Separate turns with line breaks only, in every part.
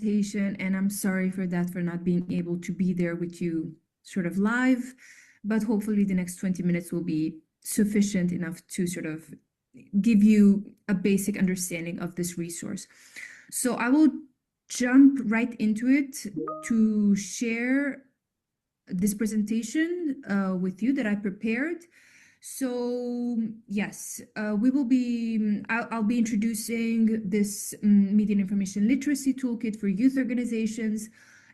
presentation, and I'm sorry for that, for not being able to be there with you sort of live, but hopefully the next 20 minutes will be sufficient enough to sort of give you a basic understanding of this resource. So I will jump right into it to share this presentation with you that I prepared. So yes, I'll be introducing this Media and Information Literacy Toolkit for youth organizations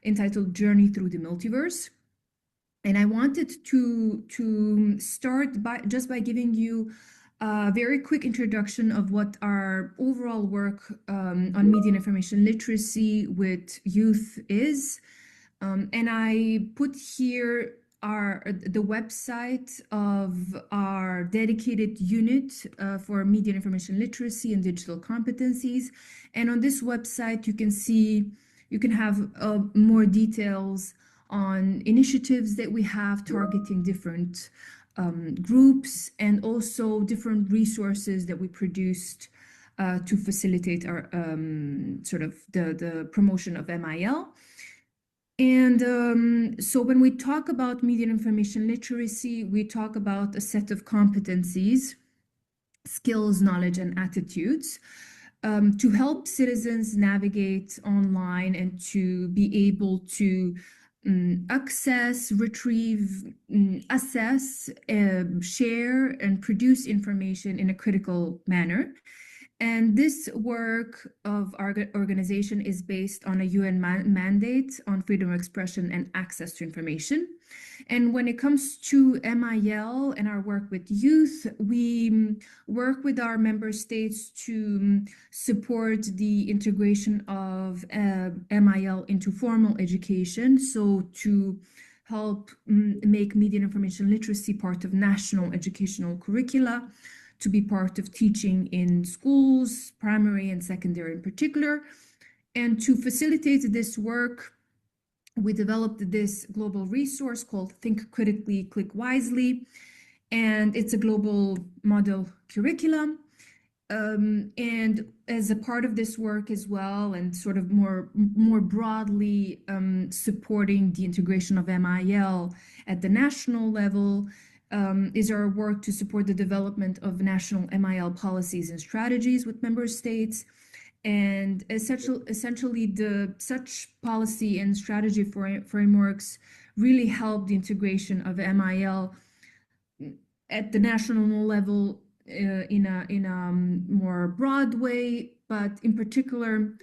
entitled Journey Through the Multiverse. And I wanted to start by giving you a very quick introduction of what our overall work on media and information literacy with youth is. And I put here the website of our dedicated unit for media and information literacy and digital competencies. And on this website, you can have more details on initiatives that we have targeting different groups, and also different resources that we produced to facilitate our sort of the promotion of MIL. And so when we talk about media and information literacy, we talk about a set of competencies, skills, knowledge, and attitudes to help citizens navigate online and to be able to access, retrieve, assess, share, and produce information in a critical manner. And this work of our organization is based on a UN mandate on freedom of expression and access to information. And when it comes to MIL and our work with youth, we work with our member states to support the integration of MIL into formal education. So to help make media and information literacy part of national educational curricula, to be part of teaching in schools, primary and secondary in particular. And to facilitate this work, we developed this global resource called Think Critically, Click Wisely. And it's a global model curriculum. And as a part of this work as well, and sort of more broadly supporting the integration of MIL at the national level, is our work to support the development of national MIL policies and strategies with member states. And essentially such policy and strategy frameworks really help the integration of MIL at the national level in a more broad way, but in particular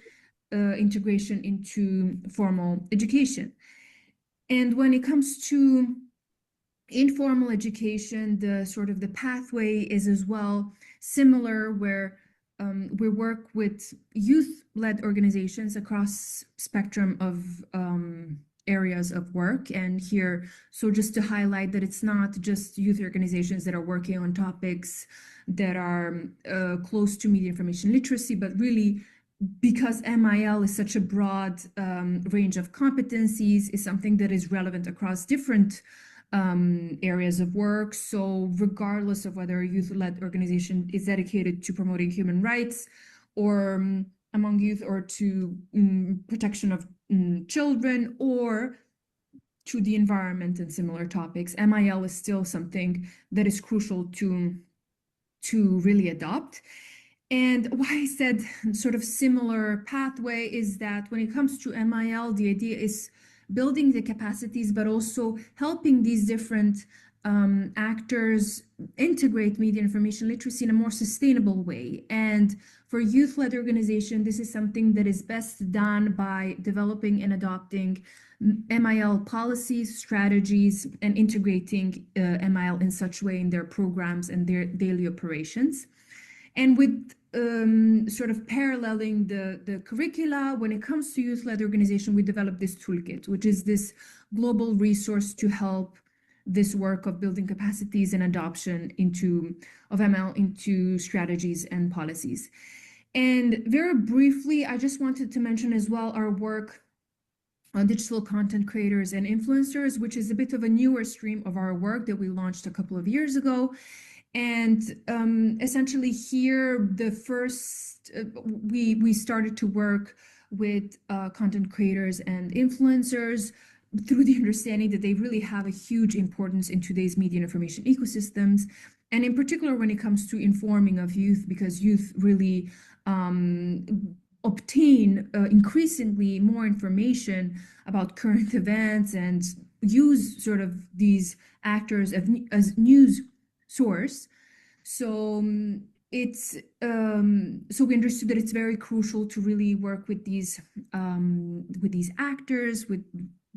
integration into formal education. And when it comes to informal education, the pathway is as well similar, where we work with youth-led organizations across spectrum of areas of work. And here, so just to highlight that it's not just youth organizations that are working on topics that are close to media information literacy, but really, because MIL is such a broad range of competencies, is something that is relevant across different areas of work. So regardless of whether a youth-led organization is dedicated to promoting human rights or among youth, or to protection of children, or to the environment and similar topics, MIL is still something that is crucial to really adopt. And why I said sort of similar pathway is that when it comes to MIL, the idea is building the capacities, but also helping these different actors integrate media information literacy in a more sustainable way. And for youth-led organization, this is something that is best done by developing and adopting MIL policies, strategies, and integrating MIL in such way in their programs and their daily operations. And with sort of paralleling the curricula, when it comes to youth-led organization, we developed this toolkit, which is this global resource to help this work of building capacities and adoption of ML into strategies and policies. And very briefly, I just wanted to mention as well our work on digital content creators and influencers, which is a bit of a newer stream of our work that we launched a couple of years ago. And essentially here, we started to work with content creators and influencers through the understanding that they really have a huge importance in today's media and information ecosystems, and in particular when it comes to informing of youth, because youth really obtain increasingly more information about current events and use sort of these actors as news source. So so we understood that it's very crucial to really work with these actors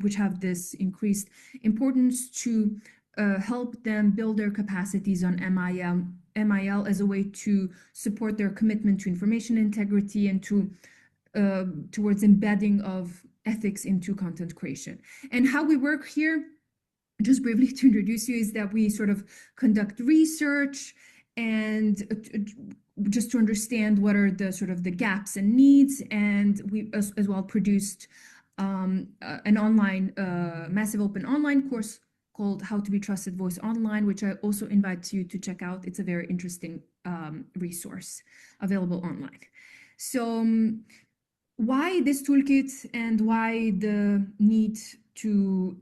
which have this increased importance to help them build their capacities on MIL as a way to support their commitment to information integrity and towards embedding of ethics into content creation. And how we work here, just briefly to introduce you, is that we sort of conduct research and just to understand what are the sort of the gaps and needs, and we as well produced an online massive open online course called How to Be Trusted Voice Online, which I also invite you to check out. It's a very interesting resource available online. So why this toolkit and why the need to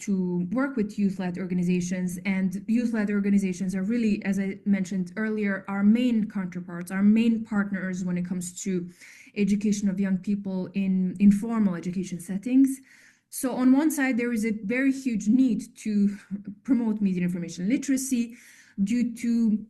work with youth-led organizations? And youth-led organizations are really, as I mentioned earlier, our main counterparts, our main partners when it comes to education of young people in informal education settings. So on one side, there is a very huge need to promote media information literacy due to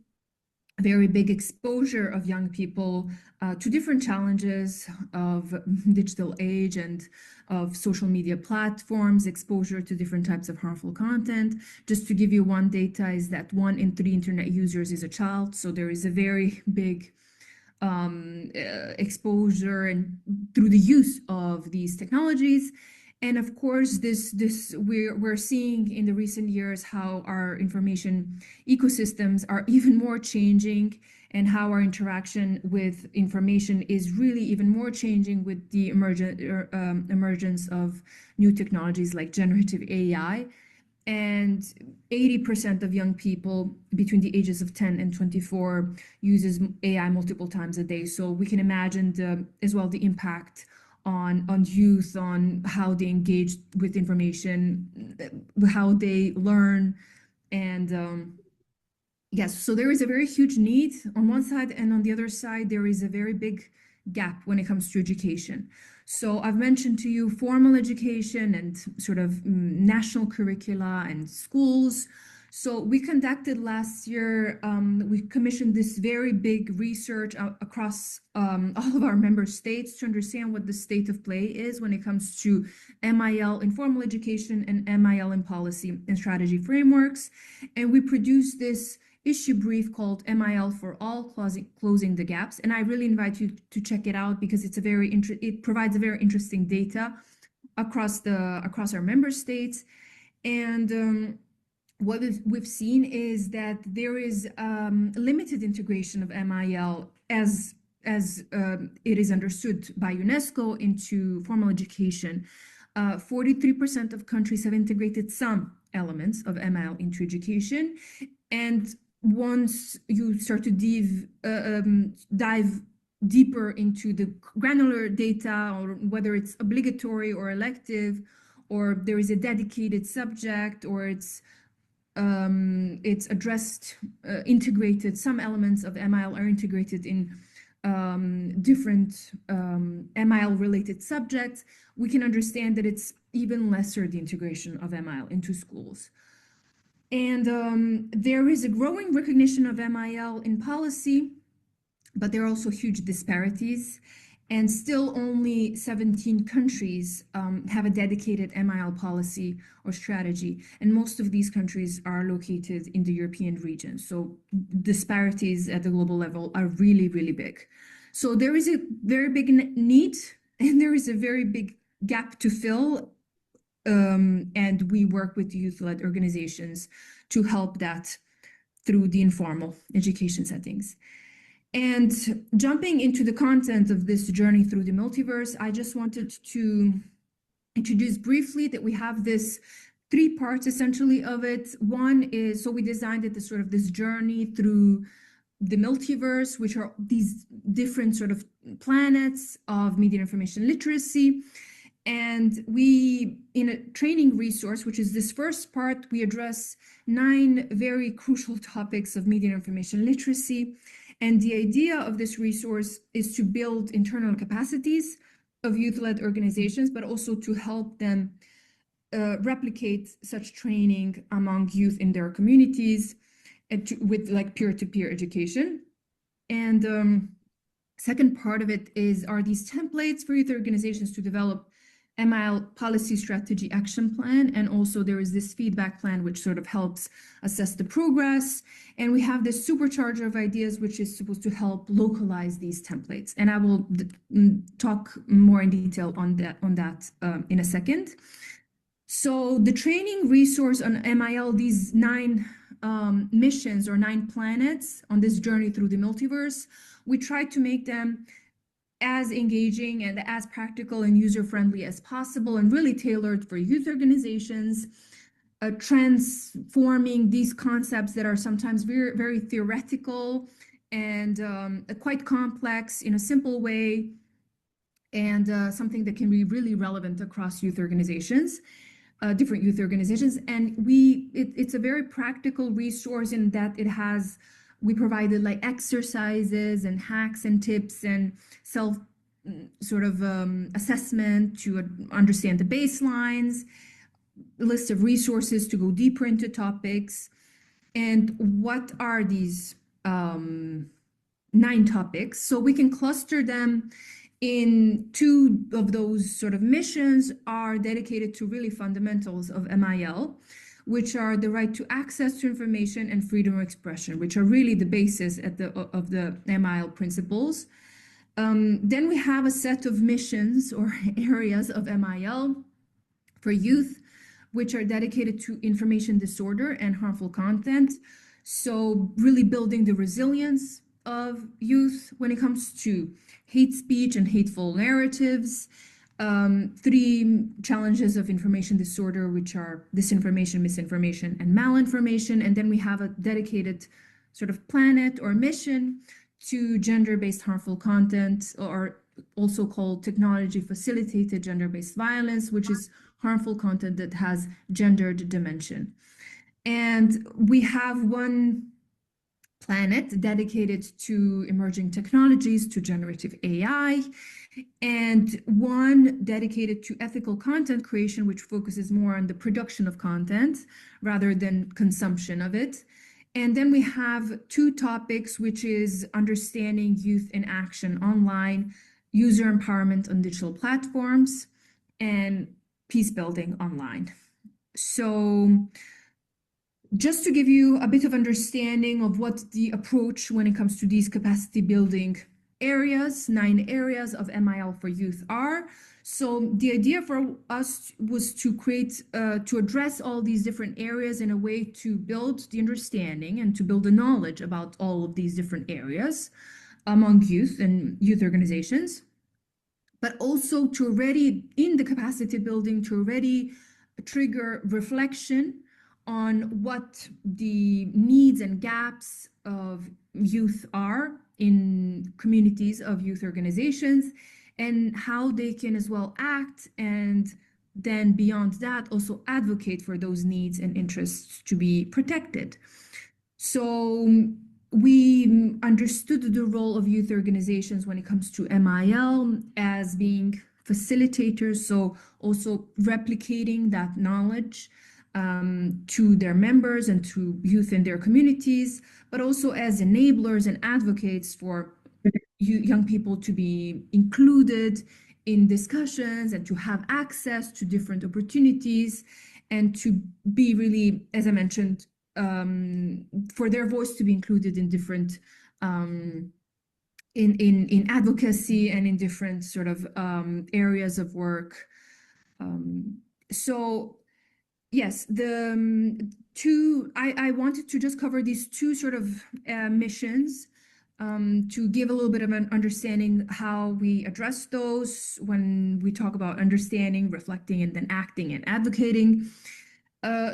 very big exposure of young people to different challenges of digital age and of social media platforms, exposure to different types of harmful content. Just to give you one data is that 1 in 3 internet users is a child. So there is a very big exposure and through the use of these technologies. And of course, we're seeing in the recent years how our information ecosystems are even more changing, and how our interaction with information is really even more changing with the emergence of new technologies like generative AI. And 80% of young people between the ages of 10 and 24 uses AI multiple times a day. So we can imagine as well the impact on youth, on how they engage with information, how they learn. And yes, so there is a very huge need on one side, and on the other side, there is a very big gap when it comes to education. So I've mentioned to you formal education and sort of national curricula and schools. So we conducted last year, we commissioned this very big research across all of our member states to understand what the state of play is when it comes to MIL in formal education and MIL in policy and strategy frameworks. And we produced this issue brief called MIL for All, Closing the Gaps. And I really invite you to check it out because it provides a very interesting data across our member states. And what we've seen is that there is limited integration of MIL as it is understood by UNESCO into formal education. 43% of countries have integrated some elements of MIL into education, and once you start to dive deeper into the granular data, or whether it's obligatory or elective, or there is a dedicated subject, or it's addressed, integrated, some elements of MIL are integrated in different MIL related subjects, we can understand that it's even lesser the integration of MIL into schools. And there is a growing recognition of MIL in policy, but there are also huge disparities. And still only 17 countries have a dedicated MIL policy or strategy. And most of these countries are located in the European region. So disparities at the global level are really, really big. So there is a very big need, and there is a very big gap to fill. And we work with youth-led organizations to help that through the informal education settings. And jumping into the content of this journey through the multiverse, I just wanted to introduce briefly that we have this 3 parts essentially of it. One is, so we designed it as sort of this journey through the multiverse, which are these different sort of planets of media information literacy. And we, in a training resource, which is this first part, we address 9 very crucial topics of media information literacy. And the idea of this resource is to build internal capacities of youth-led organizations, but also to help them replicate such training among youth in their communities with like peer-to-peer education. And second part of it are these templates for youth organizations to develop MIL policy strategy action plan. And also there is this feedback plan, which sort of helps assess the progress. And we have this supercharger of ideas, which is supposed to help localize these templates. And I will talk more in detail on that in a second. So the training resource on MIL, these 9 missions or 9 planets on this journey through the multiverse, we try to make them as engaging and as practical and user-friendly as possible, and really tailored for youth organizations, transforming these concepts that are sometimes very, very theoretical and quite complex in a simple way, and something that can be really relevant across youth organizations, different youth organizations. And it's a very practical resource in that we provided like exercises and hacks and tips and self sort of assessment to understand the baselines, a list of resources to go deeper into topics. And what are these 9 topics? So we can cluster them in 2 of those sort of missions are dedicated to really fundamentals of MIL, which are the right to access to information and freedom of expression, which are really the basis of the MIL principles. Then we have a set of missions or areas of MIL for youth, which are dedicated to information disorder and harmful content. So really building the resilience of youth when it comes to hate speech and hateful narratives. 3 challenges of information disorder, which are disinformation, misinformation, and malinformation. And then we have a dedicated sort of planet or mission to gender-based harmful content, or also called technology-facilitated gender-based violence, which is harmful content that has gendered dimension. And we have 1 planet dedicated to emerging technologies, to generative AI, and 1 dedicated to ethical content creation, which focuses more on the production of content rather than consumption of it. And then we have 2 topics, which is understanding youth in action online, user empowerment on digital platforms, and peace building online. So just to give you a bit of understanding of what the approach when it comes to these capacity building areas, 9 areas of MIL for youth are. So the idea for us was to create, to address all these different areas in a way to build the understanding and to build the knowledge about all of these different areas among youth and youth organizations, but also to already, in the capacity building, to already trigger reflection on what the needs and gaps of youth are in communities of youth organizations, and how they can as well act, and then beyond that also advocate for those needs and interests to be protected. So we understood the role of youth organizations when it comes to MIL as being facilitators, so also replicating that knowledge to their members and to youth in their communities, but also as enablers and advocates for young people to be included in discussions and to have access to different opportunities, and to be really, as I mentioned, for their voice to be included in different in advocacy and in different sort of areas of work. So yes, the 2, I wanted to just cover these 2 sort of missions to give a little bit of an understanding how we address those when we talk about understanding, reflecting, and then acting and advocating.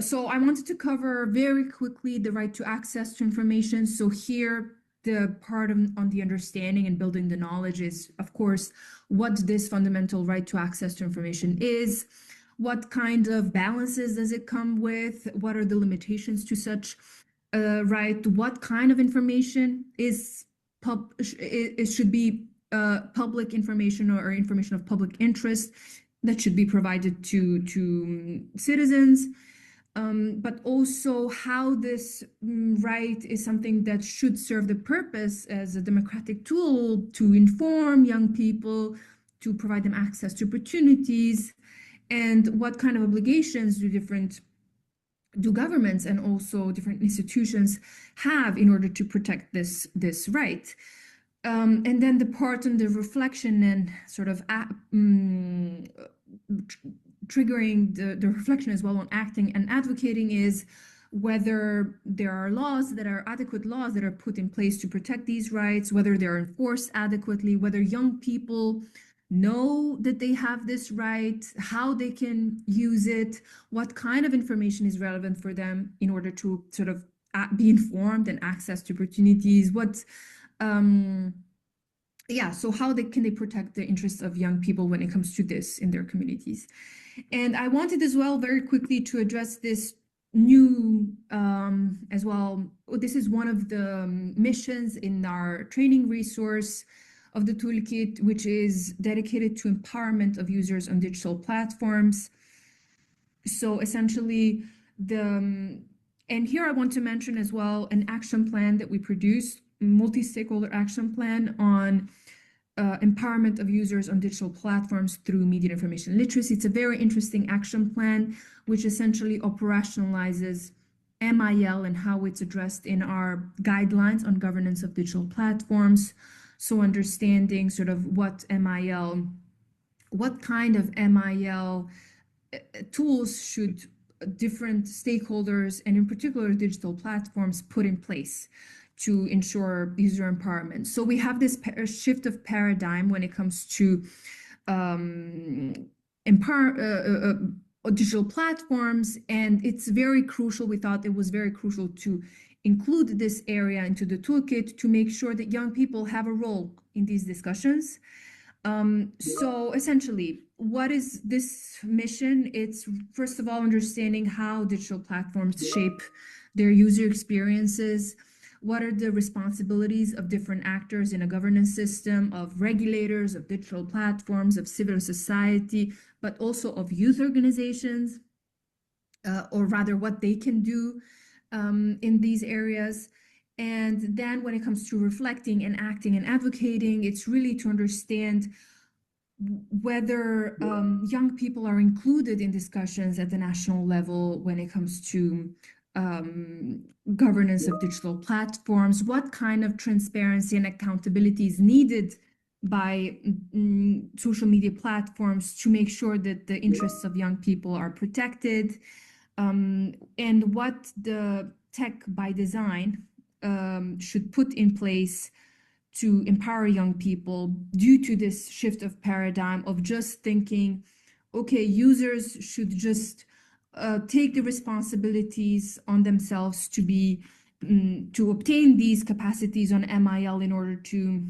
So I wanted to cover very quickly the right to access to information. So here the part on the understanding and building the knowledge is, of course, what this fundamental right to access to information is, what kind of balances does it come with, what are the limitations to such right, what kind of information is it should be public information or information of public interest that should be provided to citizens, but also how this right is something that should serve the purpose as a democratic tool to inform young people, to provide them access to opportunities, and what kind of obligations do governments and also different institutions have in order to protect this right. And then the part on the reflection and sort of triggering the reflection as well on acting and advocating is whether there are laws that are adequate laws that are put in place to protect these rights, whether they're enforced adequately, whether young people know that they have this right, how they can use it, what kind of information is relevant for them in order to sort of be informed and access to opportunities, so how can they protect the interests of young people when it comes to this in their communities. And I wanted as well very quickly to address this new as well. This is one of the missions in our training resource of the toolkit, which is dedicated to empowerment of users on digital platforms. So essentially, and here I want to mention as well an action plan that we produced, multi-stakeholder action plan on empowerment of users on digital platforms through media information literacy. It's a very interesting action plan, which essentially operationalizes MIL and how it's addressed in our guidelines on governance of digital platforms. So understanding sort of what kind of MIL tools should different stakeholders and in particular digital platforms put in place to ensure user empowerment. So we have this shift of paradigm when it comes to digital platforms, and it's very crucial. We thought it was very crucial to include this area into the toolkit to make sure that young people have a role in these discussions. So essentially, what is this mission? It's first of all understanding how digital platforms shape their user experiences. What are the responsibilities of different actors in a governance system, of regulators, of digital platforms, of civil society, but also of youth organizations, or rather what they can do in these areas. And then when it comes to reflecting and acting and advocating, it's really to understand whether young people are included in discussions at the national level when it comes to governance of digital platforms, what kind of transparency and accountability is needed by social media platforms to make sure that the interests of young people are protected, and what the tech by design should put in place to empower young people due to this shift of paradigm of just thinking, okay, users should just take the responsibilities on themselves to obtain these capacities on MIL in order to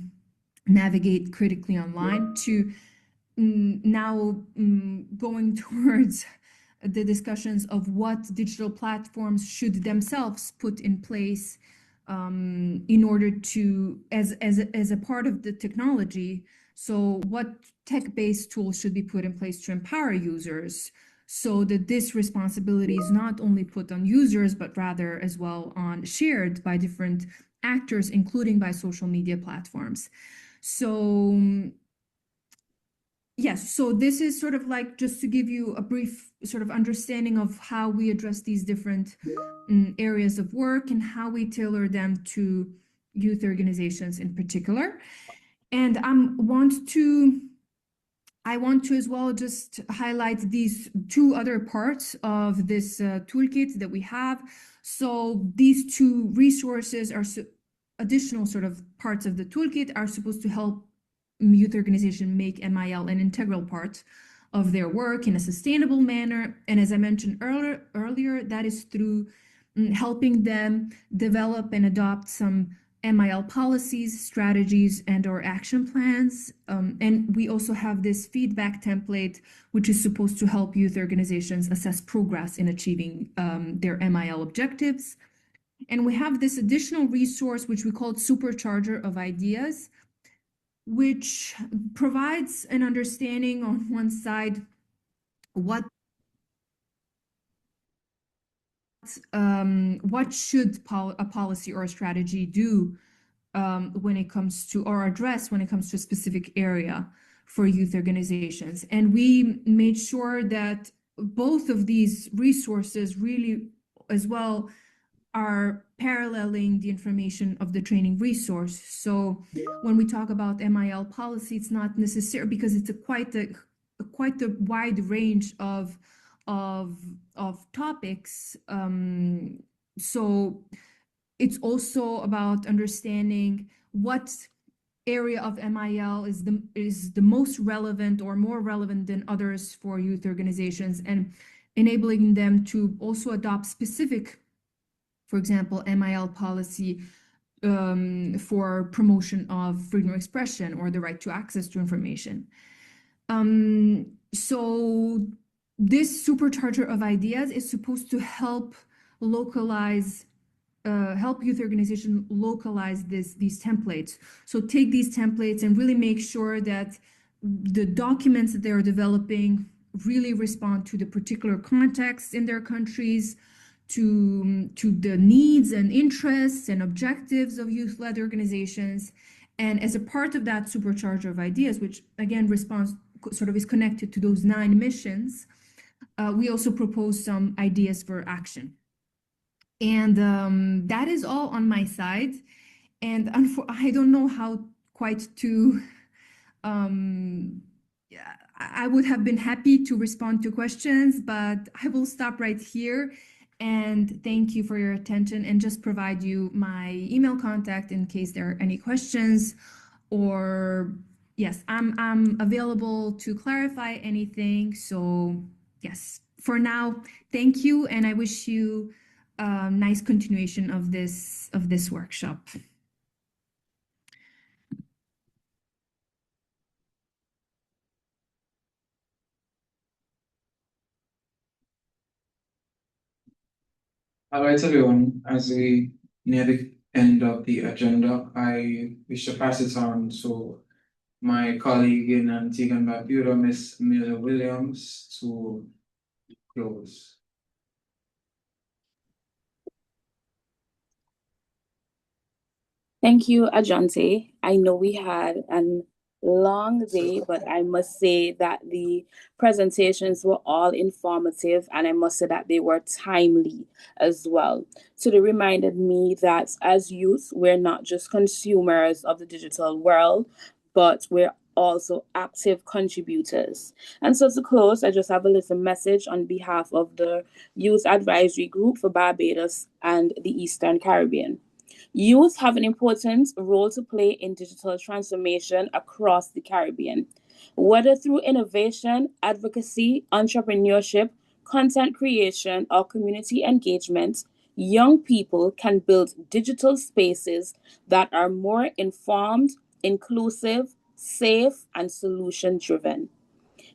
navigate critically online, to now going towards the discussions of what digital platforms should themselves put in place in order to, as a part of the technology. So what tech-based tools should be put in place to empower users so that this responsibility is not only put on users, but rather as well shared by different actors, including by social media platforms. So yes, so this is sort of like just to give you a brief sort of understanding of how we address these different areas of work and how we tailor them to youth organizations in particular. And I want to as well just highlight these two other parts of this toolkit that we have. So these two resources are additional sort of parts of the toolkit are supposed to help youth organization make MIL an integral part of their work in a sustainable manner. And as I mentioned earlier, that is through helping them develop and adopt some MIL policies, strategies, and/or action plans. And we also have this feedback template, which is supposed to help youth organizations assess progress in achieving their MIL objectives. And we have this additional resource, which we call Supercharger of Ideas, which provides an understanding on one side what should a policy or a strategy do when it comes to, or address when it comes to a specific area for youth organizations. And we made sure that both of these resources really as well are paralleling the information of the training resource. So when we talk about MIL policy, it's not necessary because it's quite a wide range of topics. So it's also about understanding what area of MIL is the most relevant or more relevant than others for youth organizations, and enabling them to also adopt specific, for example, MIL policy for promotion of freedom of expression or the right to access to information. So this supercharger of ideas is supposed to help localize, help youth organizations localize these templates. So take these templates and really make sure that the documents that they're developing really respond to the particular context in their countries, to the needs and interests and objectives of youth-led organizations. And as a part of that supercharger of ideas, which again responds, sort of is connected to those 9 missions, we also propose some ideas for action. And that is all on my side. And I don't know how quite to, I would have been happy to respond to questions, but I will stop right here. And thank you for your attention, and just provide you my email contact in case there are any questions. Or yes, I'm available to clarify anything. So yes, for now, thank you, and I wish you a nice continuation of this workshop.
All right, everyone, as we near the end of the agenda, I wish to pass it on to my colleague in Antigua and Barbuda, Miss Amelia Williams, to close.
Thank you, Ajante. I know we had a long day, but I must say that the presentations were all informative, and I must say that they were timely as well. So they reminded me that as youth, we're not just consumers of the digital world, but we're also active contributors. And so to close, I just have a little message on behalf of the Youth Advisory Group for Barbados and the Eastern Caribbean. Youth have an important role to play in digital transformation across the Caribbean. Whether through innovation, advocacy, entrepreneurship, content creation, or community engagement, young people can build digital spaces that are more informed, inclusive, safe, and solution driven.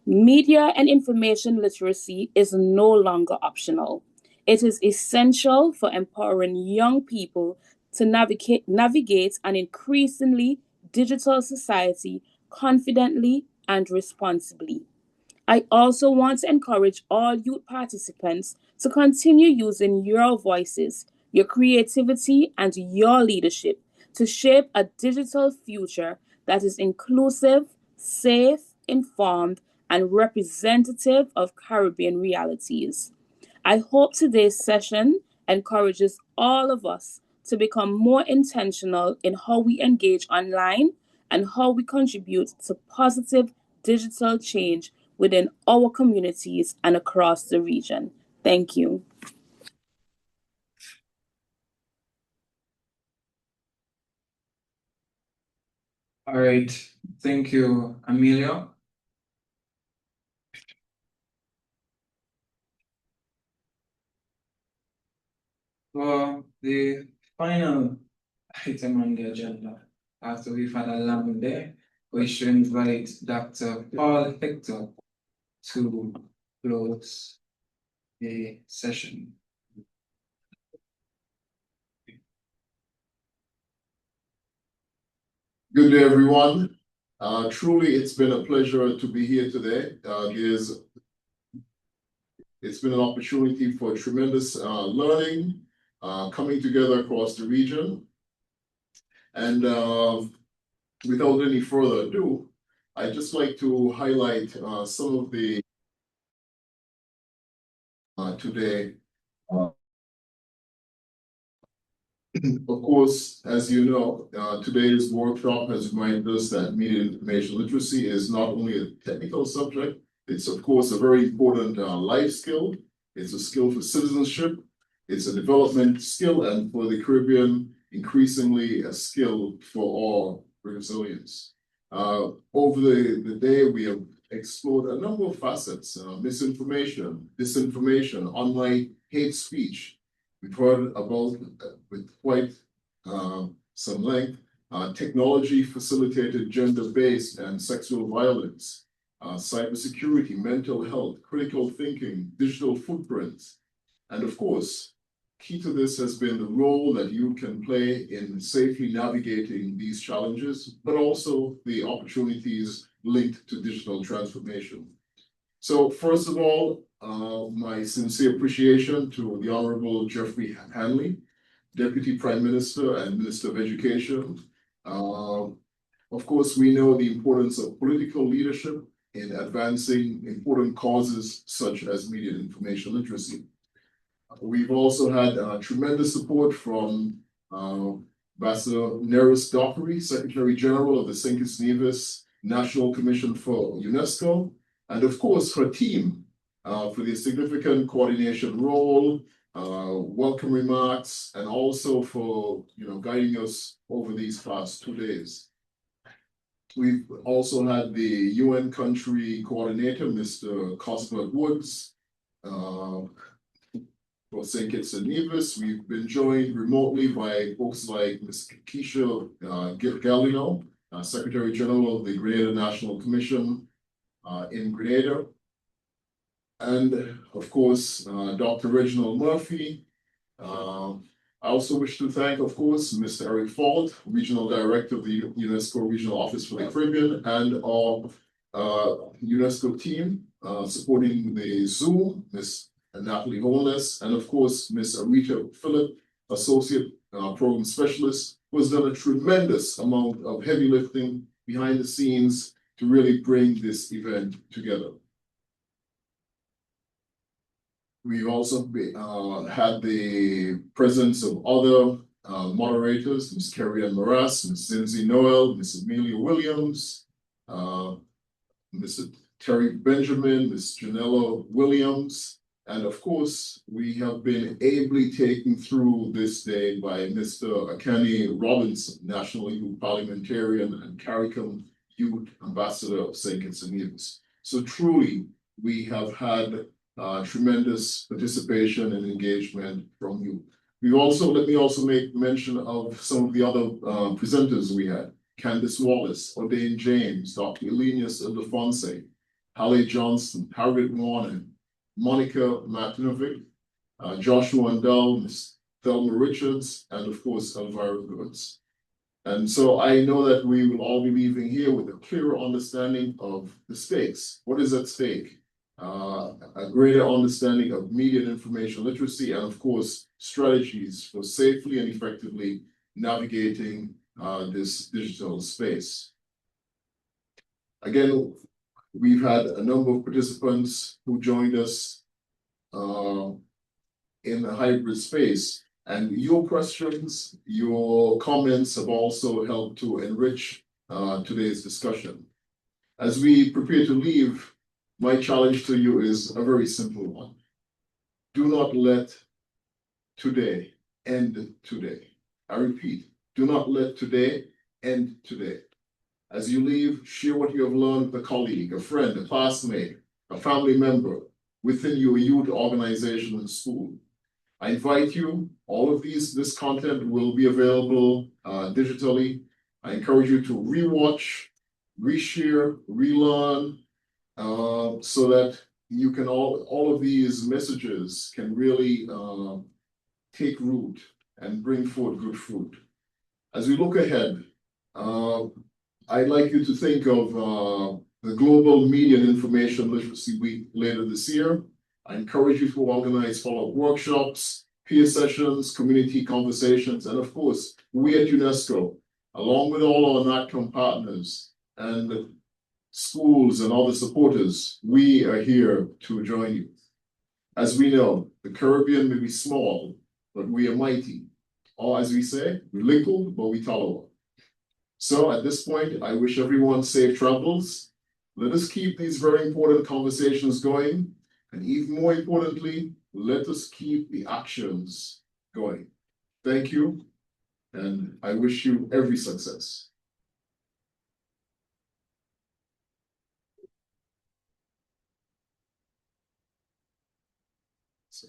Media and information literacy is no longer optional. It is essential for empowering young people to navigate an increasingly digital society confidently and responsibly. I also want to encourage all youth participants to continue using your voices, your creativity, and your leadership to shape a digital future that is inclusive, safe, informed, and representative of Caribbean realities. I hope today's session encourages all of us to become more intentional in how we engage online and how we contribute to positive digital change within our communities and across the region. Thank you.
All right, thank you, Amelia. For the final item on the agenda. After we've had a long day, we should invite Dr. Paul Hector to close the session.
Good day, everyone. Truly, it's been a pleasure to be here today. It's been an opportunity for tremendous learning, coming together across the region. And without any further ado, I'd just like to highlight some of the today. Of course, as you know, today's workshop has reminded us that media information literacy is not only a technical subject, it's of course a very important life skill. It's a skill for citizenship. It's a development skill, and for the Caribbean, increasingly a skill for all Brazilians. Over the day, we have explored a number of facets: misinformation, disinformation, online hate speech. We've heard about, with quite some length, technology-facilitated gender-based and sexual violence, cybersecurity, mental health, critical thinking, digital footprints. And of course, key to this has been the role that you can play in safely navigating these challenges, but also the opportunities linked to digital transformation. So first of all, my sincere appreciation to the Honorable Jeffrey Hanley, Deputy Prime Minister and Minister of Education. Of course, we know the importance of political leadership in advancing important causes such as media and information literacy. We've also had tremendous support from Ambassador Neris Dockery, Secretary General of the St. Kitts Nevis National Commission for UNESCO, and of course her team for the significant coordination role, welcome remarks, and also for guiding us over these past 2 days. We've also had the UN country coordinator, Mr. Cosmo Woods, for St. Kitts and Nevis. We've been joined remotely by folks like Ms. Keisha Galino, Secretary General of the Grenada National Commission in Grenada. And of course, Dr. Reginald Murphy. I also wish to thank, of course, Mr. Eric Fault, Regional Director of the UNESCO Regional Office for the Caribbean, and our UNESCO team supporting the Zoom, Ms. Natalie Holness, and of course, Ms. Arita Phillip, Associate Program Specialist, who has done a tremendous amount of heavy lifting behind the scenes to really bring this event together. We've also had the presence of other moderators, Ms. Carrie-Ann Moras, Ms. Zinzi Noel, Ms. Amelia Williams, Mr. Terry Benjamin, Ms. Janella Williams, and of course, we have been ably taken through this day by Mr. Akani Robinson, National Youth Parliamentarian and CARICOM Youth Ambassador of St. Kitts and Nevis. So truly, we have had tremendous participation and engagement from you. Let me also make mention of some of the other presenters we had: Candice Wallace, O'Dane James, Dr. Elenius Ildefonse, Hallie Johnson, Harriet Warner, Monica Matinovic, Joshua Andel, Ms. Thelma Richards, and of course, Elvira Goods. And so I know that we will all be leaving here with a clearer understanding of the stakes. What is at stake? A greater understanding of media and information literacy, and of course, strategies for safely and effectively navigating this digital space. Again, we've had a number of participants who joined us in the hybrid space, and your questions, your comments have also helped to enrich today's discussion. As we prepare to leave, my challenge to you is a very simple one. Do not let today end today. I repeat, do not let today end today. As you leave, share what you have learned with a colleague, a friend, a classmate, a family member, within your youth organization and school. I invite you, all of this content will be available digitally. I encourage you to rewatch, reshare, relearn, so that you can all of these messages can really take root and bring forth good fruit. As we look ahead, I'd like you to think of the Global Media and Information Literacy Week later this year. I encourage you to organize follow-up workshops, peer sessions, community conversations, and of course, we at UNESCO, along with all our NATCOM partners and schools and other supporters, we are here to join you. As we know, the Caribbean may be small, but we are mighty. Or as we say, we little, but we tolerable. So at this point, I wish everyone safe travels. Let us keep these very important conversations going. And even more importantly, let us keep the actions going. Thank you. And I wish you every success. So.